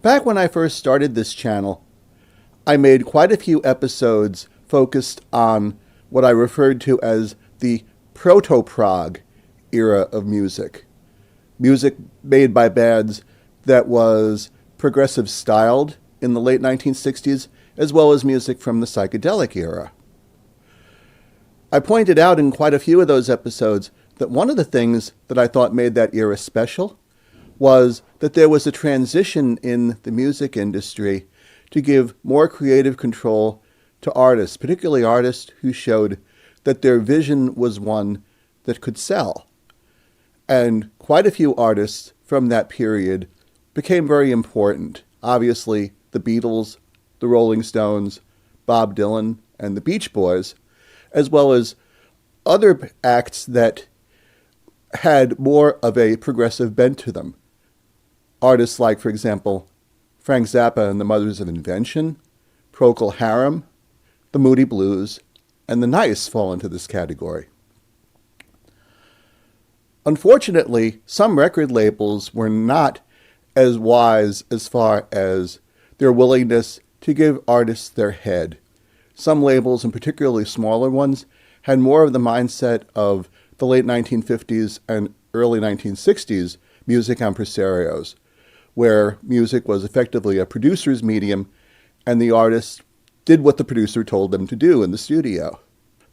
Back when I first started this channel, I made quite a few episodes focused on what I referred to as the proto-prog era of music. Music made by bands that was progressive styled in the late 1960s, as well as music from the psychedelic era. I pointed out in quite a few of those episodes that one of the things that I thought made that era special was that there was a transition in the music industry to give more creative control to artists, particularly artists who showed that their vision was one that could sell. And quite a few artists from that period became very important. Obviously, the Beatles, the Rolling Stones, Bob Dylan, and the Beach Boys, as well as other acts that had more of a progressive bent to them. Artists like, for example, Frank Zappa and the Mothers of Invention, Procol Harum, the Moody Blues, and the Nice fall into this category. Unfortunately, some record labels were not as wise as far as their willingness to give artists their head. Some labels, and particularly smaller ones, had more of the mindset of the late 1950s and early 1960s music impresarios, where music was effectively a producer's medium and the artist did what the producer told them to do in the studio.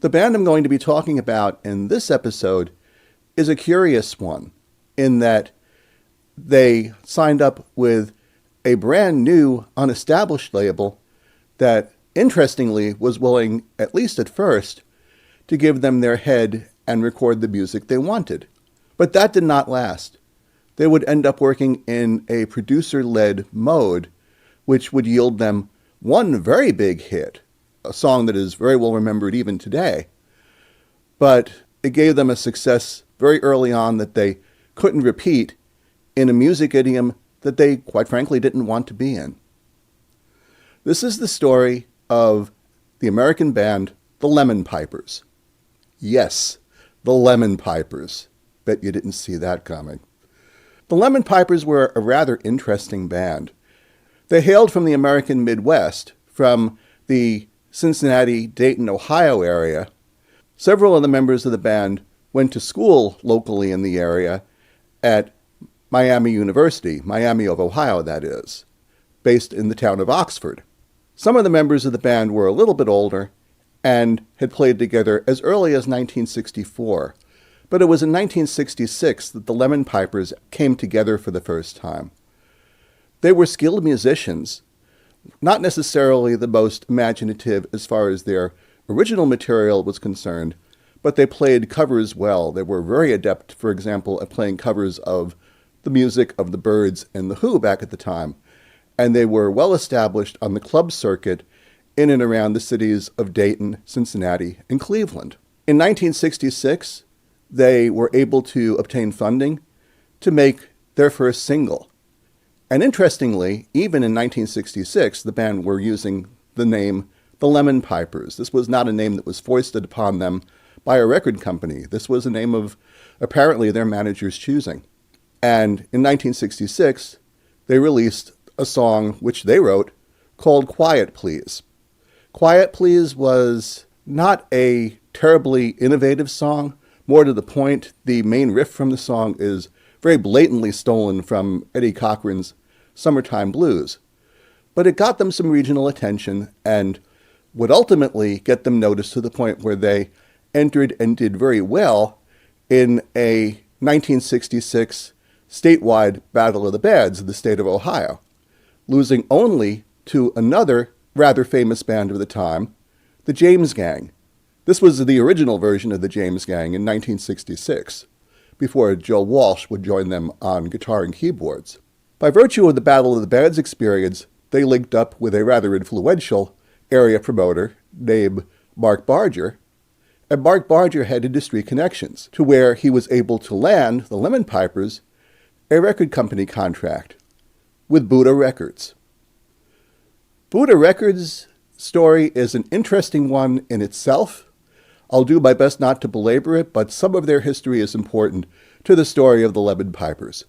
The band I'm going to be talking about in this episode is a curious one in that they signed up with a brand new, unestablished label that, interestingly, was willing, at least at first, to give them their head and record the music they wanted. But that did not last. They would end up working in a producer-led mode, which would yield them one very big hit, a song that is very well remembered even today. But it gave them a success very early on that they couldn't repeat in a music idiom that they, quite frankly, didn't want to be in. This is the story of the American band, the Lemon Pipers. Yes, the Lemon Pipers. Bet you didn't see that coming. The Lemon Pipers were a rather interesting band. They hailed from the American Midwest, from the Cincinnati, Dayton, Ohio area. Several of the members of the band went to school locally in the area at Miami University, Miami of Ohio, that is, based in the town of Oxford. Some of the members of the band were a little bit older and had played together as early as 1964. But it was in 1966 that the Lemon Pipers came together for the first time. They were skilled musicians, not necessarily the most imaginative as far as their original material was concerned, but they played covers well. They were very adept, for example, at playing covers of the music of the Byrds and the Who back at the time, and they were well established on the club circuit in and around the cities of Dayton, Cincinnati, and Cleveland. In 1966, they were able to obtain funding to make their first single. And interestingly, even in 1966, the band were using the name the Lemon Pipers. This was not a name that was foisted upon them by a record company. This was a name of, apparently, their manager's choosing. And in 1966, they released a song which they wrote called Quiet Please. Quiet Please was not a terribly innovative song. More to the point, the main riff from the song is very blatantly stolen from Eddie Cochran's Summertime Blues. But it got them some regional attention and would ultimately get them noticed to the point where they entered and did very well in a 1966 statewide Battle of the Bands in the state of Ohio, losing only to another rather famous band of the time, the James Gang. This was the original version of the James Gang in 1966, before Joe Walsh would join them on guitar and keyboards. By virtue of the Battle of the Bands experience, they linked up with a rather influential area promoter named Mark Barger, and Mark Barger had industry connections to where he was able to land the Lemon Pipers a record company contract with Buddha Records. Buddha Records' story is an interesting one in itself. I'll do my best not to belabor it, but some of their history is important to the story of the Lemon Pipers.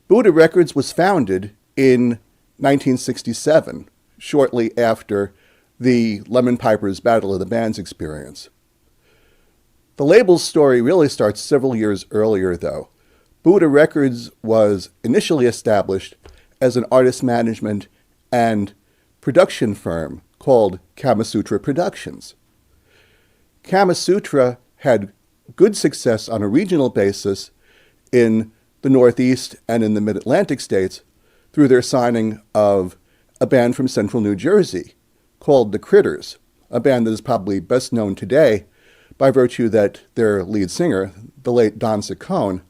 Buddha Records was founded in 1967, shortly after the Lemon Pipers' Battle of the Bands experience. The label's story really starts several years earlier, though. Buddha Records was initially established as an artist management and production firm called Kama Sutra Productions. Kama Sutra had good success on a regional basis in the Northeast and in the Mid-Atlantic states through their signing of a band from central New Jersey called the Critters, a band that is probably best known today by virtue that their lead singer, the late Don Ciccone,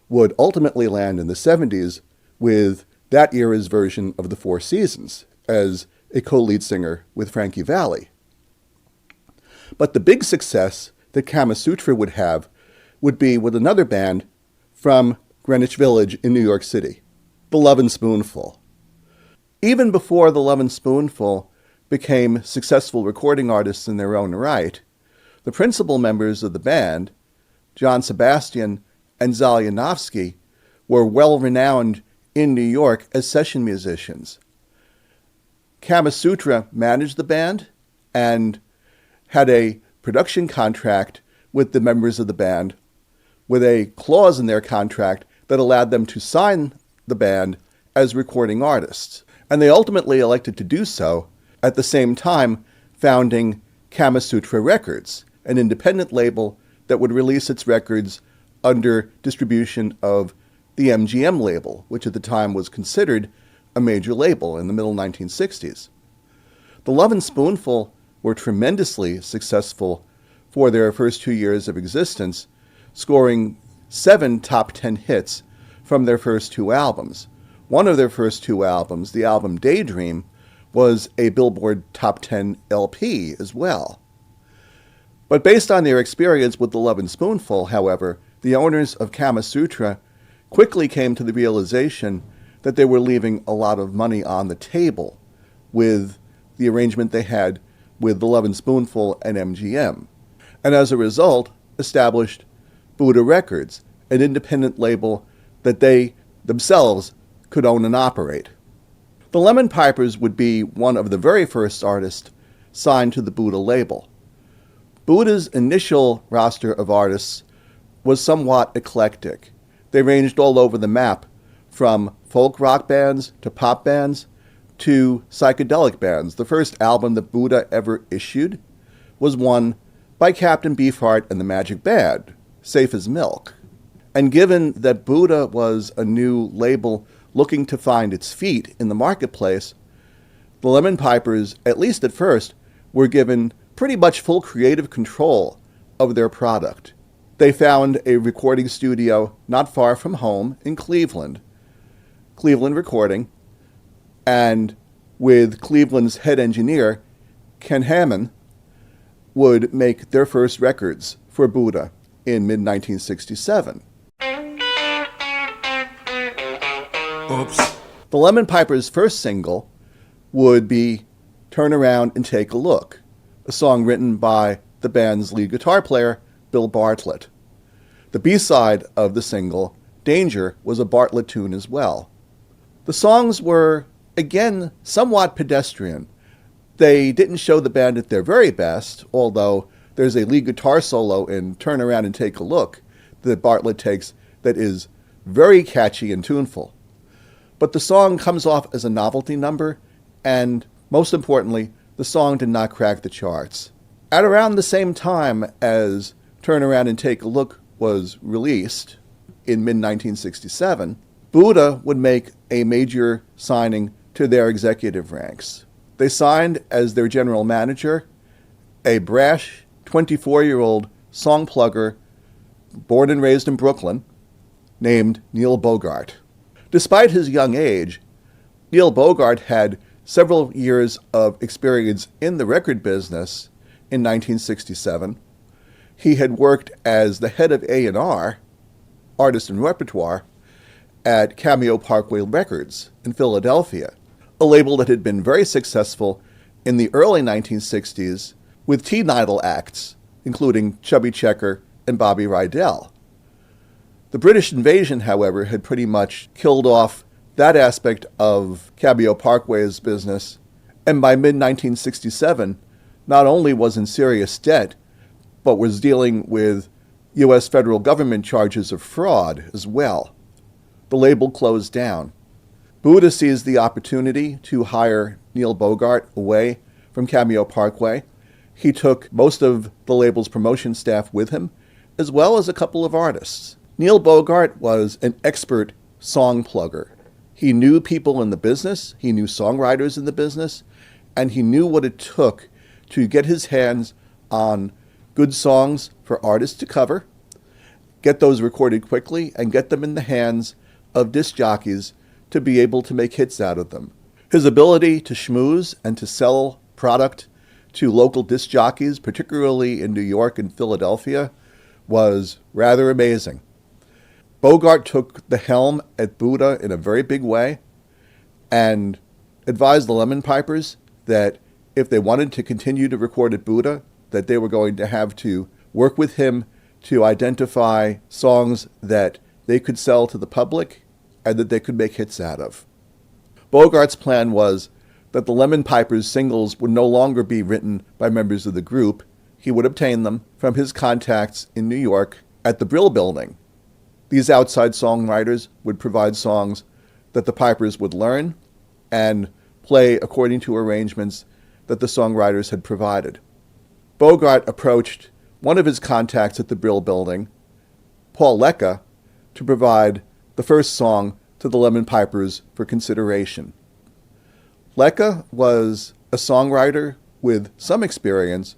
would ultimately land in the 70s with that era's version of the Four Seasons as a co-lead singer with Frankie Valli. But the big success that Kama Sutra would have would be with another band from Greenwich Village in New York City, the Lovin' Spoonful. Even before the Lovin' Spoonful became successful recording artists in their own right, the principal members of the band, John Sebastian and Zal Yanofsky, were well-renowned in New York as session musicians. Kama Sutra managed the band and had a production contract with the members of the band with a clause in their contract that allowed them to sign the band as recording artists. And they ultimately elected to do so at the same time founding Kama Sutra Records, an independent label that would release its records under distribution of the MGM label, which at the time was considered a major label in the middle 1960s. The Lovin' Spoonful were tremendously successful for their first 2 years of existence, scoring 7 top 10 hits from their first 2 albums. One of their first 2 albums, the album Daydream, was a Billboard Top 10 LP as well. But based on their experience with the Lovin' Spoonful, however, the owners of Kama Sutra quickly came to the realization that they were leaving a lot of money on the table with the arrangement they had with the Lovin' Spoonful and MGM, and as a result established Buddha Records, an independent label that they themselves could own and operate. The Lemon Pipers would be one of the very first artists signed to the Buddha label. Buddha's initial roster of artists was somewhat eclectic. They ranged all over the map, from folk rock bands to pop bands to psychedelic bands. The first album that Buddha ever issued was one by Captain Beefheart and the Magic Band, Safe as Milk. And given that Buddha was a new label looking to find its feet in the marketplace, the Lemon Pipers, at least at first, were given pretty much full creative control of their product. They found a recording studio not far from home in Cleveland Recording, and with Cleveland's head engineer, Ken Hammond, would make their first records for Buddha in mid-1967. Oops. The Lemon Pipers' first single would be Turn Around and Take a Look, a song written by the band's lead guitar player, Bill Bartlett. The B-side of the single, Danger, was a Bartlett tune as well. The songs were, again, somewhat pedestrian. They didn't show the band at their very best, although there's a lead guitar solo in Turn Around and Take a Look that Bartlett takes that is very catchy and tuneful. But the song comes off as a novelty number, and most importantly, the song did not crack the charts. At around the same time as Turn Around and Take a Look was released in mid-1967, Buddha would make a major signing to their executive ranks. They signed as their general manager a brash 24-year-old song plugger born and raised in Brooklyn named Neil Bogart. Despite his young age, Neil Bogart had several years of experience in the record business in 1967. He had worked as the head of A&R, Artist and Repertoire, at Cameo Parkway Records in Philadelphia, a label that had been very successful in the early 1960s with teen idol acts, including Chubby Checker and Bobby Rydell. The British invasion, however, had pretty much killed off that aspect of Cabrio Parkway's business, and by mid-1967, not only was in serious debt, but was dealing with U.S. federal government charges of fraud as well. The label closed down. Buddha seized the opportunity to hire Neil Bogart away from Cameo Parkway. He took most of the label's promotion staff with him, as well as a couple of artists. Neil Bogart was an expert song plugger. He knew people in the business, he knew songwriters in the business, and he knew what it took to get his hands on good songs for artists to cover, get those recorded quickly, and get them in the hands of disc jockeys to be able to make hits out of them. His ability to schmooze and to sell product to local disc jockeys, particularly in New York and Philadelphia, was rather amazing. Bogart took the helm at Buddha in a very big way and advised the Lemon Pipers that if they wanted to continue to record at Buddha, that they were going to have to work with him to identify songs that they could sell to the public and that they could make hits out of. Bogart's plan was that the Lemon Pipers' singles would no longer be written by members of the group. He would obtain them from his contacts in New York at the Brill Building. These outside songwriters would provide songs that the Pipers would learn and play according to arrangements that the songwriters had provided. Bogart approached one of his contacts at the Brill Building, Paul Lecca, to provide the first song to the Lemon Pipers for consideration. Lecca was a songwriter with some experience.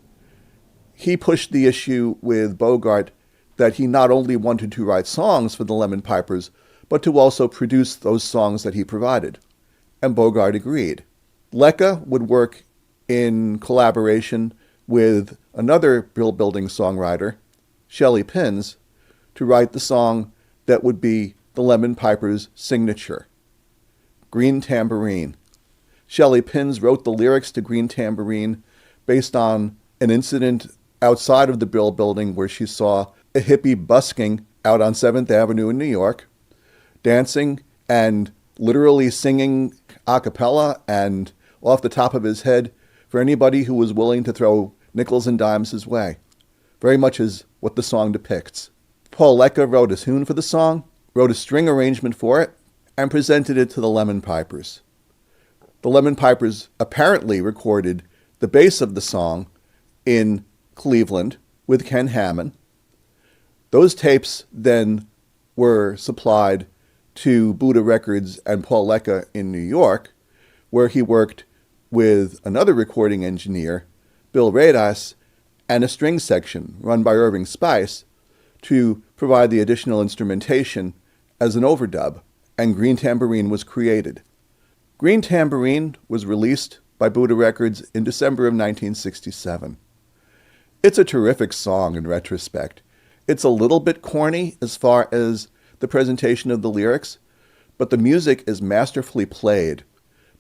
He pushed the issue with Bogart that he not only wanted to write songs for the Lemon Pipers, but to also produce those songs that he provided. And Bogart agreed. Lecca would work in collaboration with another Brill Building songwriter, Shelley Pins, to write the song that would be the Lemon Pipers' signature, Green Tambourine. Shelley Pins wrote the lyrics to Green Tambourine based on an incident outside of the Brill Building where she saw a hippie busking out on 7th Avenue in New York, dancing and literally singing a cappella and off the top of his head for anybody who was willing to throw nickels and dimes his way, very much as what the song depicts. Paul Lecca wrote a tune for the song, wrote a string arrangement for it, and presented it to the Lemon Pipers. The Lemon Pipers apparently recorded the bass of the song in Cleveland with Ken Hammond. Those tapes then were supplied to Buddha Records and Paul Lecca in New York, where he worked with another recording engineer, Bill Radas, and a string section run by Irving Spice to provide the additional instrumentation as an overdub, and Green Tambourine was created. Green Tambourine was released by Buddha Records in December of 1967. It's a terrific song in retrospect. It's a little bit corny as far as the presentation of the lyrics, but the music is masterfully played.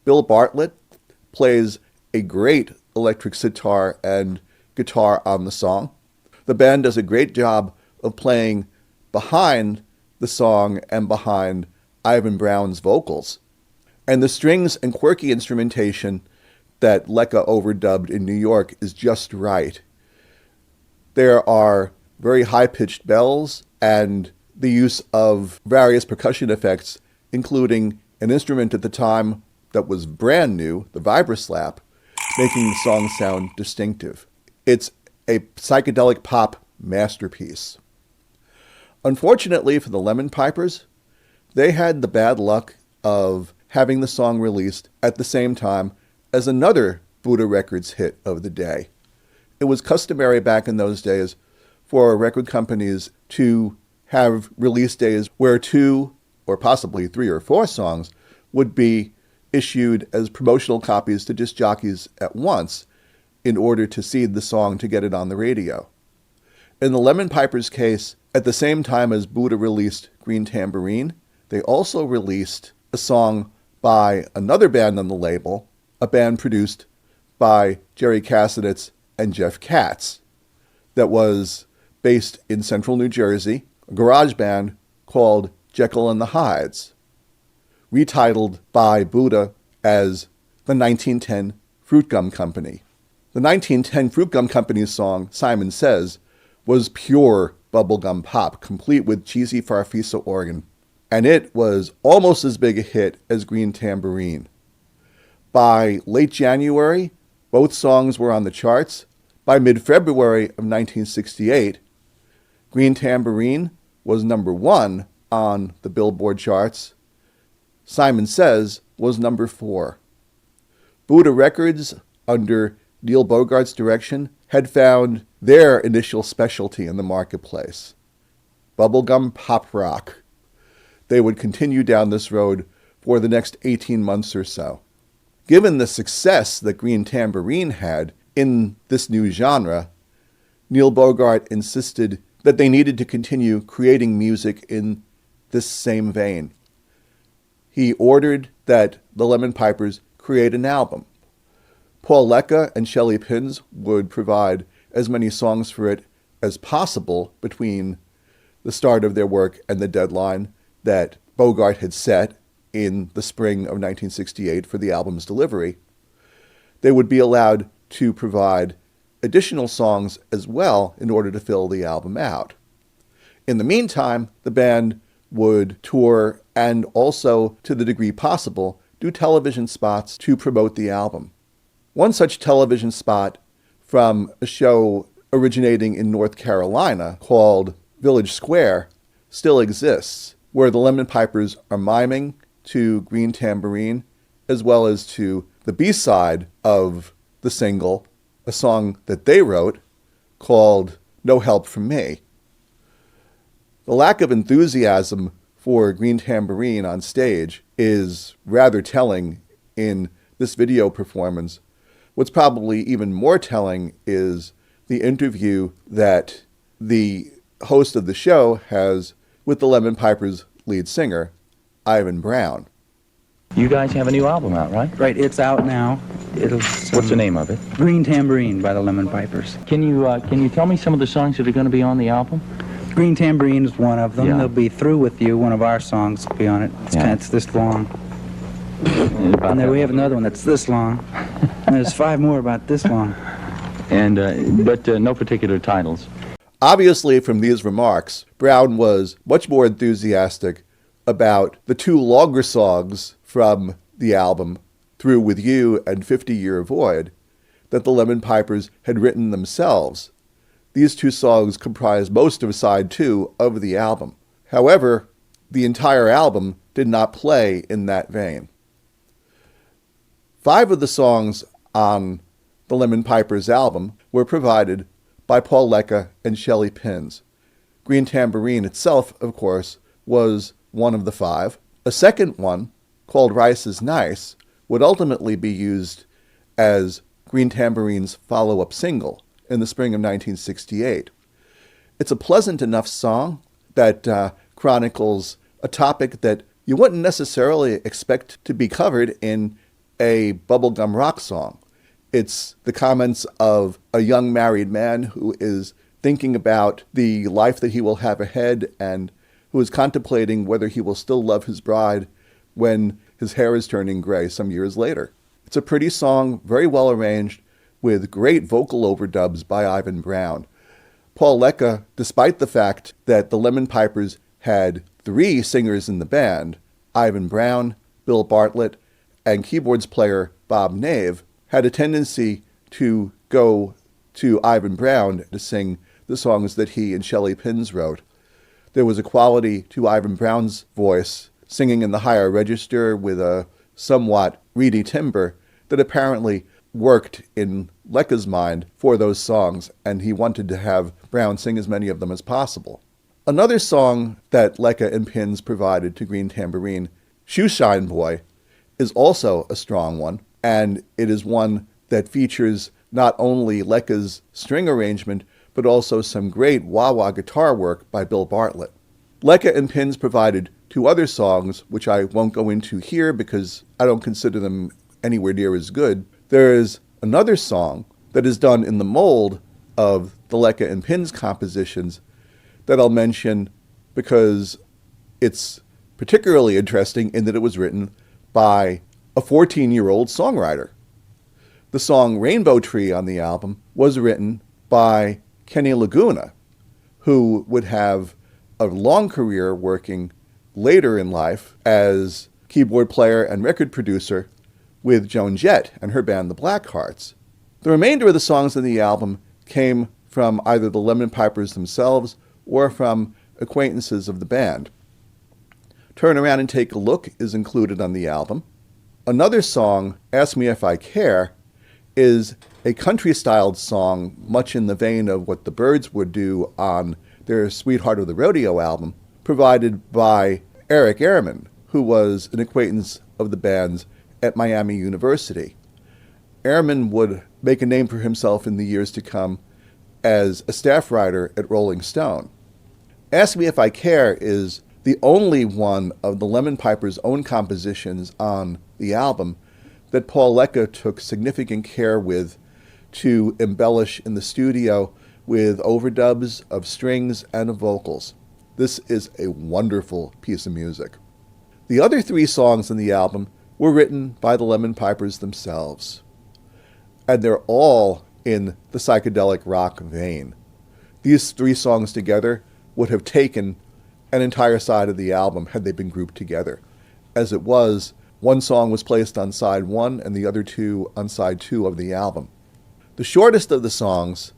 Bill Bartlett plays a great electric sitar and guitar on the song. The band does a great job of playing behind the song and behind Ivan Brown's vocals. And the strings and quirky instrumentation that Lecca overdubbed in New York is just right. There are very high-pitched bells and the use of various percussion effects, including an instrument at the time that was brand new, the vibraslap, making the song sound distinctive. It's a psychedelic pop masterpiece. Unfortunately for the Lemon Pipers, they had the bad luck of having the song released at the same time as another Buddha Records hit of the day. It was customary back in those days for record companies to have release days where 2 or possibly 3 or 4 songs would be issued as promotional copies to disc jockeys at once in order to seed the song to get it on the radio. In the Lemon Pipers' case, at the same time as Buddha released Green Tambourine, they also released a song by another band on the label, a band produced by Jerry Cassiditz and Jeff Katz, that was based in central New Jersey, a garage band called Jekyll and the Hydes. retitled by Buddha as the 1910 Fruit Gum Company. The 1910 Fruit Gum Company's song, Simon Says, was pure bubblegum pop, complete with cheesy Farfisa organ, and it was almost as big a hit as Green Tambourine. By late January, both songs were on the charts. By mid-February of 1968, Green Tambourine was number 1 on the Billboard charts. Simon Says was number 4. Buddha Records, under Neil Bogart's direction, had found their initial specialty in the marketplace: bubblegum pop rock. They would continue down this road for the next 18 months or so. Given the success that Green Tambourine had in this new genre, Neil Bogart insisted that they needed to continue creating music in this same vein. He ordered that the Lemon Pipers create an album. Paul Lecca and Shelley Pins would provide as many songs for it as possible between the start of their work and the deadline that Bogart had set in the spring of 1968 for the album's delivery. They would be allowed to provide additional songs as well in order to fill the album out. In the meantime, the band would tour and also, to the degree possible, do television spots to promote the album. One such television spot from a show originating in North Carolina called Village Square still exists, where the Lemon Pipers are miming to Green Tambourine, as well as to the B-side of the single, a song that they wrote called No Help From Me. The lack of enthusiasm for Green Tambourine on stage is rather telling in this video performance. What's probably even more telling is the interview that the host of the show has with the Lemon Pipers' lead singer, Ivan Brown. You guys have a new album out, right? Right, it's out now. What's the name of it? Green Tambourine by the Lemon Pipers. Can you tell me some of the songs that are going to be on the album? Green Tambourine is one of them. Yeah. They'll be Through With You, one of our songs will be on it. It's this long. And then we have another one that's this long. And there's 5 more about this long. And but no particular titles. Obviously, from these remarks, Brown was much more enthusiastic about the 2 longer songs from the album, Through With You and 50-Year Void, that the Lemon Pipers had written themselves. These 2 songs comprise most of side 2 of the album. However, the entire album did not play in that vein. 5 of the songs on the Lemon Pipers album were provided by Paul Lecca and Shelley Pins. Green Tambourine itself, of course, was one of the 5. A second one, called Rice is Nice, would ultimately be used as Green Tambourine's follow-up single in the spring of 1968. It's a pleasant enough song that chronicles a topic that you wouldn't necessarily expect to be covered in a bubblegum rock song. It's the comments of a young married man who is thinking about the life that he will have ahead and who is contemplating whether he will still love his bride when his hair is turning gray some years later. It's a pretty song, very well arranged, with great vocal overdubs by Ivan Brown. Paul Lecca, despite the fact that the Lemon Pipers had 3 singers in the band, Ivan Brown, Bill Bartlett, and keyboards player Bob Nave, had a tendency to go to Ivan Brown to sing the songs that he and Shelley Pins wrote. There was a quality to Ivan Brown's voice, singing in the higher register with a somewhat reedy timbre, that apparently worked in Lecca's mind for those songs, and he wanted to have Brown sing as many of them as possible. Another song that Lecca and Pins provided to Green Tambourine, Shoeshine Boy, is also a strong one, and it is one that features not only Lecca's string arrangement, but also some great wah-wah guitar work by Bill Bartlett. Lecca and Pins provided 2 other songs, which I won't go into here because I don't consider them anywhere near as good. There is another song that is done in the mold of the Lecca and Pins compositions that I'll mention because it's particularly interesting in that it was written by a 14-year-old songwriter. The song Rainbow Tree on the album was written by Kenny Laguna, who would have a long career working later in life as keyboard player and record producer with Joan Jett and her band the Blackhearts. The remainder of the songs on the album came from either the Lemon Pipers themselves or from acquaintances of the band. Turn Around and Take a Look is included on the album. Another song, Ask Me If I Care, is a country-styled song, much in the vein of what the Byrds would do on their Sweetheart of the Rodeo album, provided by Eric Ehrman, who was an acquaintance of the band's at Miami University. Ehrman would make a name for himself in the years to come as a staff writer at Rolling Stone. Ask Me If I Care is the only one of the Lemon Pipers' own compositions on the album that Paul Lecca took significant care with to embellish in the studio with overdubs of strings and of vocals. This is a wonderful piece of music. The other 3 songs on the album were written by the Lemon Pipers themselves, and they're all in the psychedelic rock vein. These 3 songs together would have taken an entire side of the album had they been grouped together. As it was, one song was placed on side 1 and the other 2 on side 2 of the album. The shortest of the songs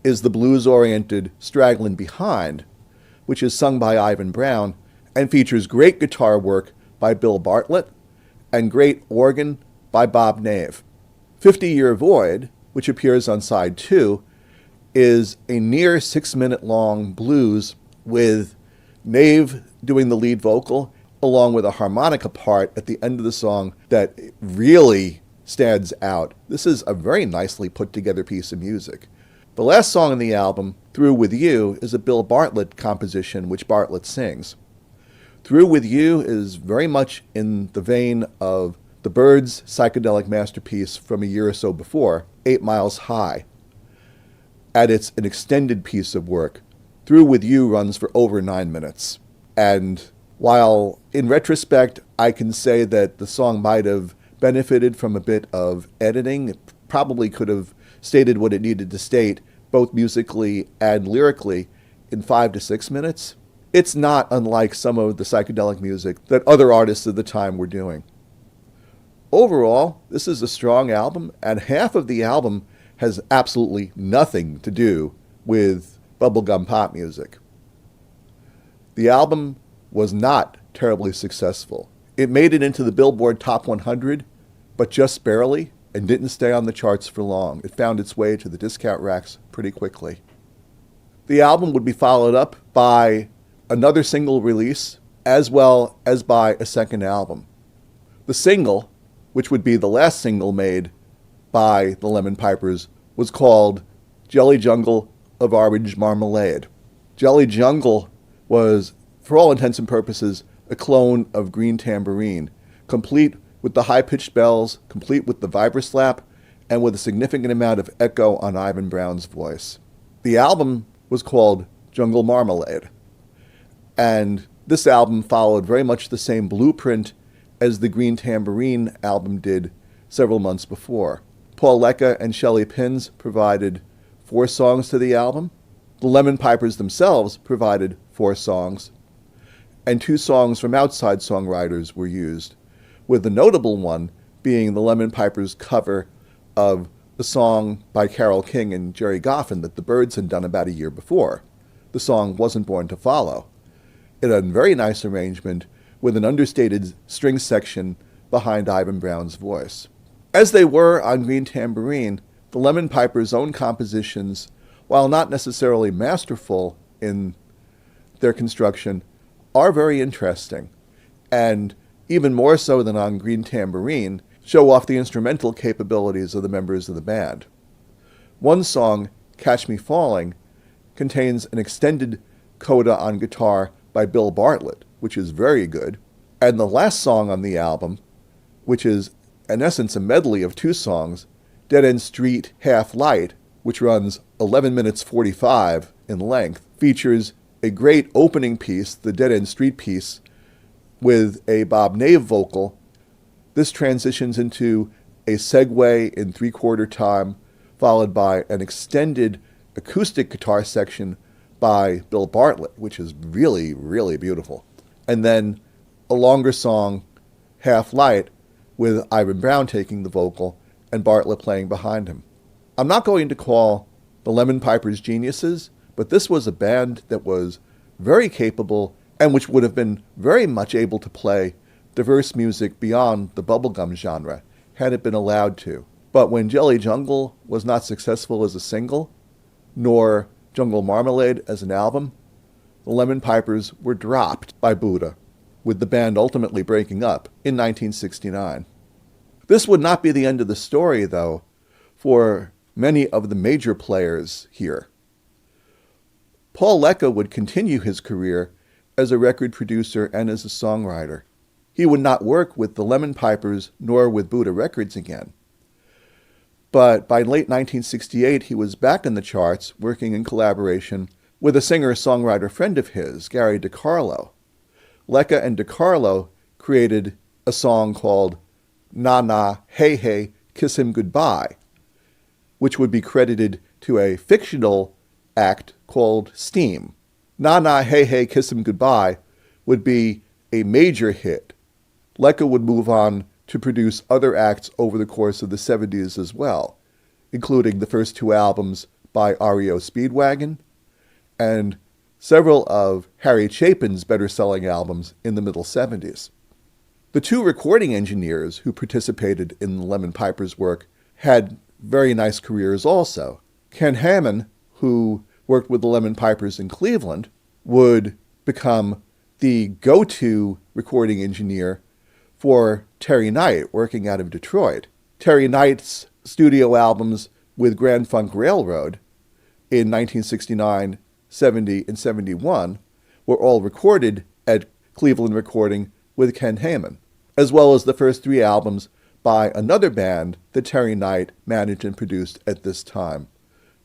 is the blues-oriented Stragglin' Behind, which is sung by Ivan Brown and features great guitar work by Bill Bartlett and great organ by Bob Nave. 50-Year Void, which appears on side 2, is a near 6-minute long blues with Nave doing the lead vocal along with a harmonica part at the end of the song that really stands out. This is a very nicely put together piece of music. The last song on the album, Through With You, is a Bill Bartlett composition which Bartlett sings. Through With You is very much in the vein of the Byrds' psychedelic masterpiece from a year or so before, 8 Miles High. And it's an extended piece of work. Through With You runs for over 9 minutes. And while in retrospect I can say that the song might have benefited from a bit of editing, it probably could have stated what it needed to state, both musically and lyrically, in 5 to 6 minutes, it's not unlike some of the psychedelic music that other artists of the time were doing. Overall, this is a strong album, and half of the album has absolutely nothing to do with bubblegum pop music. The album was not terribly successful. It made it into the Billboard Top 100, but just barely, and didn't stay on the charts for long. It found its way to the discount racks pretty quickly. The album would be followed up by another single release, as well as by a second album. The single, which would be the last single made by the Lemon Pipers, was called Jelly Jungle of Orange Marmalade. Jelly Jungle was, for all intents and purposes, a clone of Green Tambourine, complete with the high-pitched bells, complete with the vibroslap, and with a significant amount of echo on Ivan Brown's voice. The album was called Jungle Marmalade, and this album followed very much the same blueprint as the Green Tambourine album did several months before. Paul Lecca and Shelley Pins provided 4 songs to the album. The Lemon Pipers themselves provided 4 songs, and 2 songs from outside songwriters were used, with the notable one being the Lemon Pipers' cover of the song by Carole King and Jerry Goffin that the Byrds had done about a year before. The song Wasn't Born to Follow. It had a very nice arrangement with an understated string section behind Ivan Brown's voice. As they were on Green Tambourine, the Lemon Pipers' own compositions, while not necessarily masterful in their construction, are very interesting, and even more so than on Green Tambourine, show off the instrumental capabilities of the members of the band. One song, Catch Me Falling, contains an extended coda on guitar by Bill Bartlett, which is very good, and the last song on the album, which is in essence a medley of 2 songs, Dead End Street Half Light, which runs 11 minutes 45 in length, features a great opening piece, the Dead End Street piece, with a Bob Nave vocal. This transitions into a segue in 3/4 time, followed by an extended acoustic guitar section by Bill Bartlett, which is really, really beautiful. And then a longer song, Half Light, with Ivan Brown taking the vocal and Bartlett playing behind him. I'm not going to call the Lemon Pipers geniuses, but this was a band that was very capable and which would have been very much able to play diverse music beyond the bubblegum genre had it been allowed to. But when Jelly Jungle was not successful as a single, nor Jungle Marmalade as an album, the Lemon Pipers were dropped by Buddha, with the band ultimately breaking up in 1969. This would not be the end of the story, though, for many of the major players here. Paul Lecca would continue his career as a record producer and as a songwriter. He would not work with the Lemon Pipers nor with Buddha Records again. But by late 1968, he was back in the charts, working in collaboration with a singer-songwriter friend of his, Gary DiCarlo. Lecca and DiCarlo created a song called Na Na Hey Hey Kiss Him Goodbye, which would be credited to a fictional act called Steam. Na Na Hey Hey Kiss Him Goodbye would be a major hit. Lecca would move on to produce other acts over the course of the 70s as well, including the first 2 albums by REO Speedwagon and several of Harry Chapin's better-selling albums in the middle 70s. The 2 recording engineers who participated in the Lemon Pipers' work had very nice careers also. Ken Hammond, who worked with the Lemon Pipers in Cleveland, would become the go-to recording engineer for Terry Knight, working out of Detroit. Terry Knight's studio albums with Grand Funk Railroad in 1969, 70, and 71 were all recorded at Cleveland Recording with Ken Hammond, as well as the first 3 albums by another band that Terry Knight managed and produced at this time,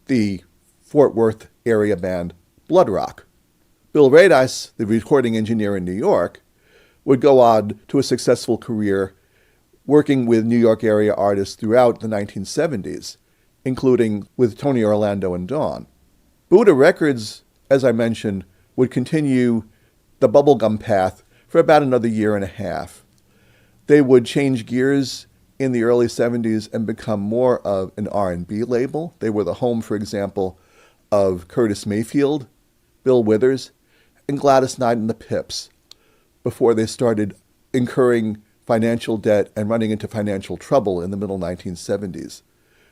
the Fort Worth area band Blood Rock. Bill Radice, the recording engineer in New York, would go on to a successful career working with New York area artists throughout the 1970s, including with Tony Orlando and Dawn. Buddha Records, as I mentioned, would continue the bubblegum path for about another year and a half. They would change gears in the early 70s and become more of an R&B label. They were the home, for example, of Curtis Mayfield, Bill Withers, and Gladys Knight and the Pips, before they started incurring financial debt and running into financial trouble in the middle 1970s.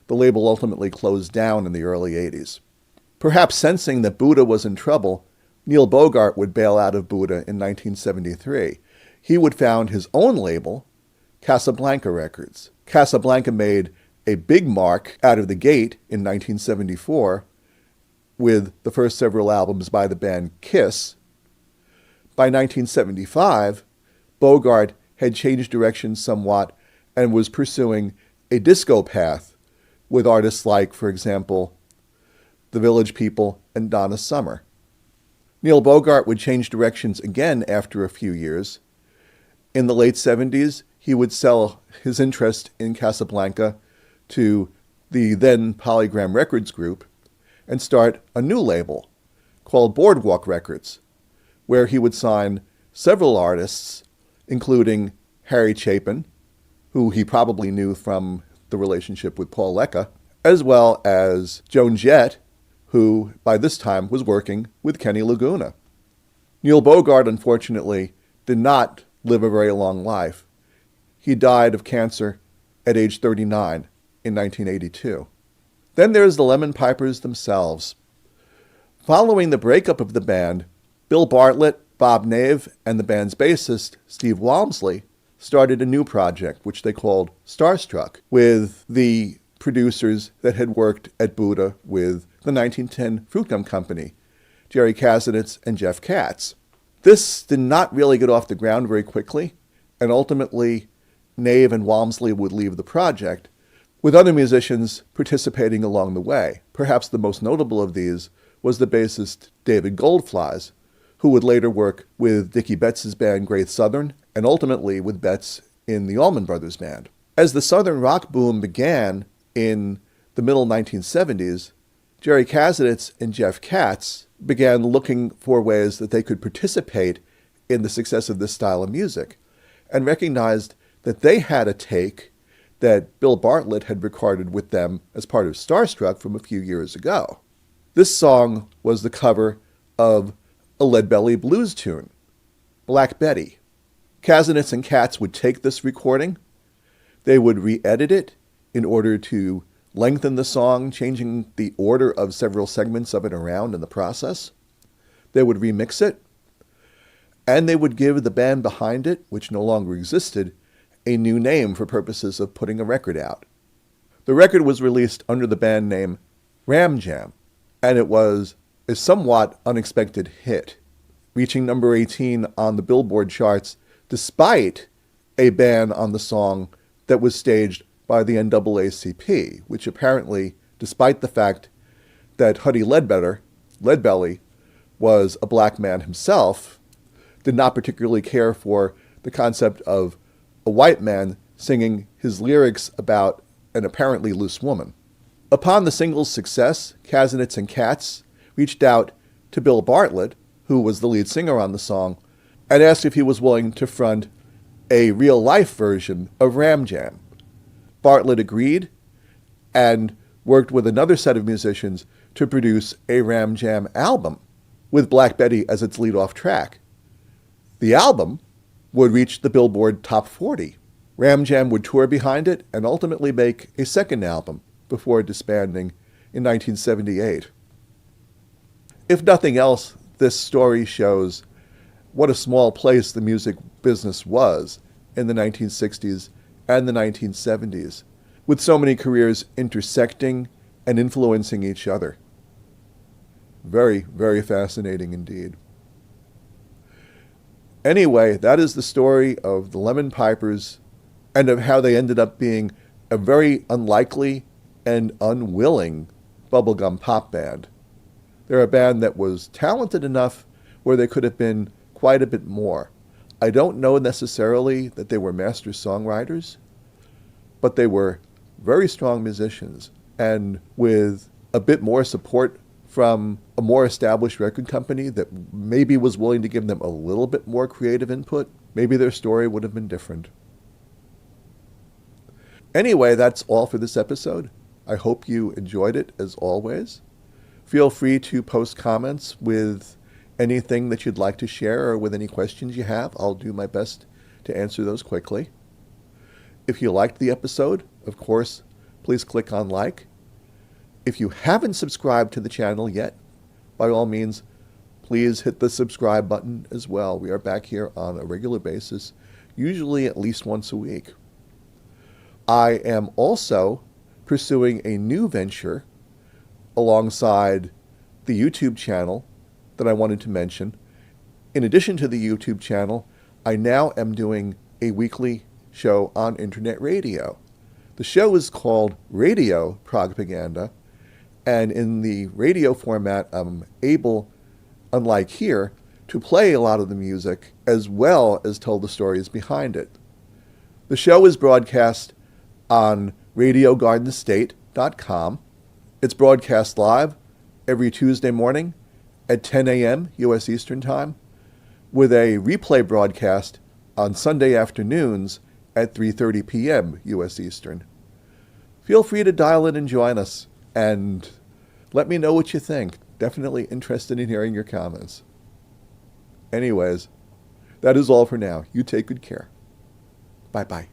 The label ultimately closed down in the early 80s. Perhaps sensing that Buddha was in trouble, Neil Bogart would bail out of Buddha in 1973. He would found his own label, Casablanca Records. Casablanca made a big mark out of the gate in 1974 with the first several albums by the band Kiss. By 1975, Bogart had changed direction somewhat and was pursuing a disco path with artists like, for example, The Village People and Donna Summer. Neil Bogart would change directions again after a few years. In the late 70s, he would sell his interest in Casablanca to the then Polygram Records group and start a new label called Boardwalk Records, where he would sign several artists, including Harry Chapin, who he probably knew from the relationship with Paul Lecca, as well as Joan Jett, who by this time was working with Kenny Laguna. Neil Bogart, unfortunately, did not live a very long life. He died of cancer at age 39 in 1982. Then there's the Lemon Pipers themselves. Following the breakup of the band, Bill Bartlett, Bob Nave, and the band's bassist, Steve Walmsley, started a new project, which they called Starstruck, with the producers that had worked at Buddha with the 1910 Fruit Gum Company, Jerry Kasinitz and Jeff Katz. This did not really get off the ground very quickly, and ultimately Nave and Walmsley would leave the project, with other musicians participating along the way. Perhaps the most notable of these was the bassist David Goldflies, who would later work with Dickie Betts' band Great Southern, and ultimately with Betts in the Allman Brothers Band. As the Southern rock boom began in the middle 1970s, Jerry Kasanitz and Jeff Katz began looking for ways that they could participate in the success of this style of music, and recognized that they had a take that Bill Bartlett had recorded with them as part of Starstruck from a few years ago. This song was the cover of a Lead Belly blues tune, Black Betty. Kasanitz and Katz would take this recording, they would re-edit it in order to lengthen the song, changing the order of several segments of it around in the process. They would remix it, and they would give the band behind it, which no longer existed, a new name for purposes of putting a record out. The record was released under the band name Ram Jam, and it was a somewhat unexpected hit, reaching number 18 on the Billboard charts despite a ban on the song that was staged by the NAACP, which apparently, despite the fact that Huddy Leadbelly, was a black man himself, did not particularly care for the concept of a white man singing his lyrics about an apparently loose woman. Upon the single's success, Kasanitz and Katz reached out to Bill Bartlett, who was the lead singer on the song, and asked if he was willing to front a real-life version of Ram Jam. Bartlett agreed and worked with another set of musicians to produce a Ram Jam album with Black Betty as its lead-off track. The album would reach the Billboard Top 40. Ram Jam would tour behind it and ultimately make a second album before disbanding in 1978. If nothing else, this story shows what a small place the music business was in the 1960s and the 1970s, with so many careers intersecting and influencing each other. Very, very fascinating indeed. Anyway, that is the story of the Lemon Pipers and of how they ended up being a very unlikely and unwilling bubblegum pop band. They're a band that was talented enough where they could have been quite a bit more. I don't know necessarily that they were master songwriters, but they were very strong musicians, and with a bit more support from a more established record company that maybe was willing to give them a little bit more creative input, maybe their story would have been different. Anyway, that's all for this episode. I hope you enjoyed it as always. Feel free to post comments with anything that you'd like to share or with any questions you have. I'll do my best to answer those quickly. If you liked the episode, of course, please click on like. If you haven't subscribed to the channel yet, by all means, please hit the subscribe button as well. We are back here on a regular basis, usually at least once a week. I am also pursuing a new venture alongside the YouTube channel that I wanted to mention. In addition to the YouTube channel, I now am doing a weekly show on internet radio. The show is called Radio Propaganda, and in the radio format, I'm able, unlike here, to play a lot of the music as well as tell the stories behind it. The show is broadcast on RadioGardenState.com. It's broadcast live every Tuesday morning at 10 a.m. U.S. Eastern Time, with a replay broadcast on Sunday afternoons at 3:30 p.m. U.S. Eastern. Feel free to dial in and join us, and let me know what you think. Definitely interested in hearing your comments. Anyways, that is all for now. You take good care. Bye-bye.